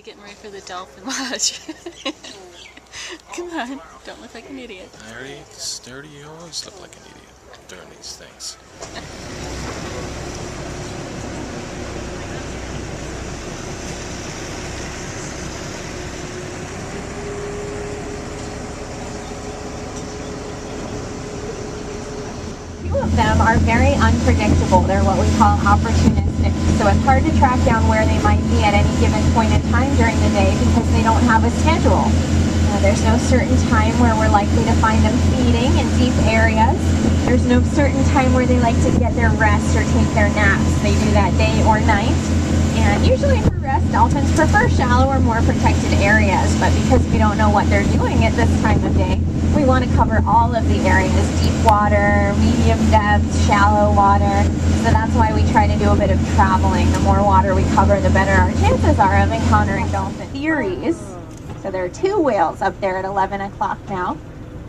Lana'i getting ready for the Dolphin Lodge. Come on, don't look like an idiot. I already always look like an idiot during these things. Two of them are very unpredictable. They're what we call opportunistic. So it's hard to track down where they might be at any given point in time during the day because they don't have a schedule. There's no certain time where we're likely to find them feeding in deep areas. There's no certain time where they like to get their rest or take their naps. They do that day or night. And usually for rest, dolphins prefer shallow or more protected areas. But because we don't know what they're doing at this time of day, we want to cover all of the areas: deep water, medium depth, shallow water. So that's why we try to do a bit of traveling. The more water we cover, the better our chances are of encountering dolphin. Theories. So there are two whales up there at 11 o'clock now.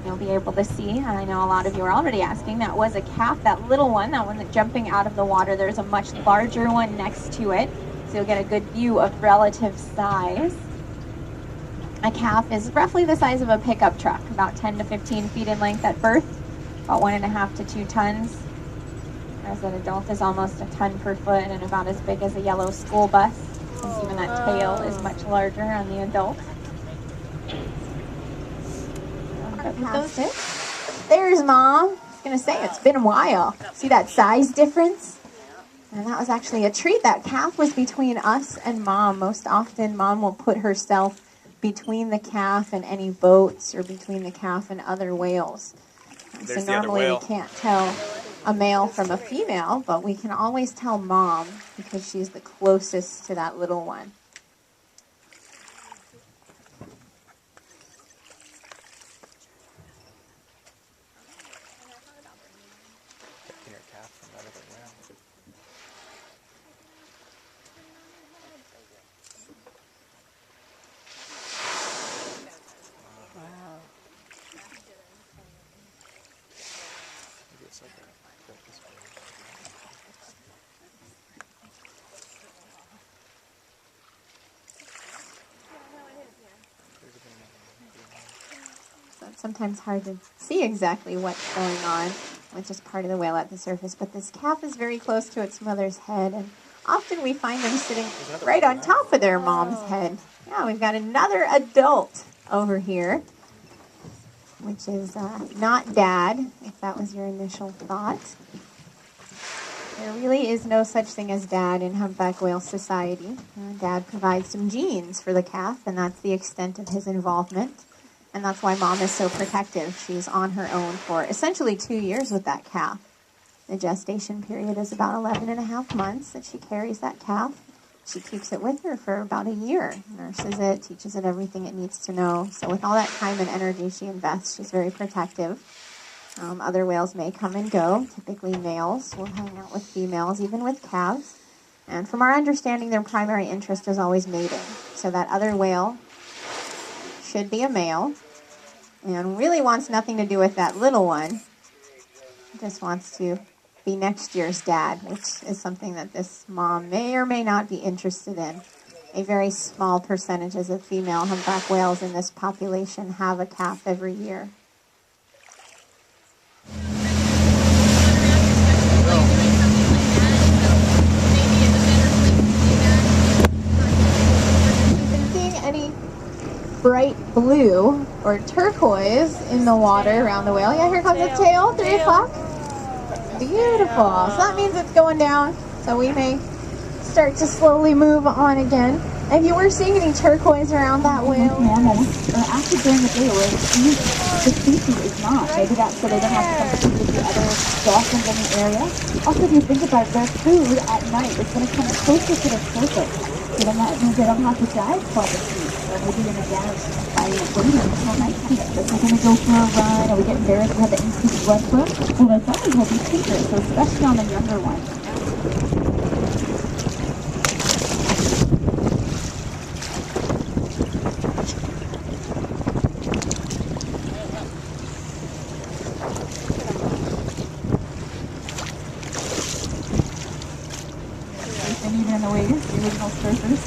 You'll be able to see, and I know a lot of you are already asking, that was a calf, that little one, that one that's jumping out of the water. There's a much larger one next to it, so you'll get a good view of relative size. A calf is roughly the size of a pickup truck, about 10 to 15 feet in length at birth, about 1.5 to 2 tons. Whereas an adult is almost a ton per foot and about as big as a yellow school bus. Since even that tail is much larger on the adult. There's Mom. I was going to say, it's been a while. See that size difference? And that was actually a treat. That calf was between us and Mom. Most often, Mom will put herself between the calf and any boats, or between the calf and other whales. So normally we can't tell a male from a female, but we can always tell Mom because she's the closest to that little one. So it's sometimes hard to see exactly what's going on with just part of the whale at the surface, but this calf is very close to its mother's head, and often we find them sitting right on top of their mom's head. Yeah, we've got another adult over here, which is not Dad, if that was your initial thought. There really is no such thing as Dad in humpback whale society. Dad provides some genes for the calf, and that's the extent of his involvement. And that's why Mom is so protective. She's on her own for essentially 2 years with that calf. The gestation period is about 11.5 months that she carries that calf. She keeps it with her for about a year, nurses it, teaches it everything it needs to know. So with all that time and energy she invests, she's very protective. Other whales may come and go. Typically males will hang out with females, even with calves. And from our understanding, their primary interest is always mating. So that other whale should be a male and really wants nothing to do with that little one. Just wants to be next year's dad, which is something that this mom may or may not be interested in. A very small percentage of female humpback whales in this population have a calf every year. Bright blue or turquoise in the water around the whale. Yeah, here comes its tail, 3 o'clock. Beautiful. So that means it's going down. So we may start to slowly move on again. If you were seeing any turquoise around that whale, mammals are active during the day where the species is not. Maybe that's so they don't have to compete with the other dolphins in the area. Also, if you think about it, their food at night is going to come closer to the surface. So then that means they don't have to dive quite as deep. Or maybe in advance by waiting until nighttime. If we're going to go for a run or we get embarrassed, we have the increased blood flow, well, that's always will be cheaper. So especially on the younger ones. And even in the waves, the original surfers.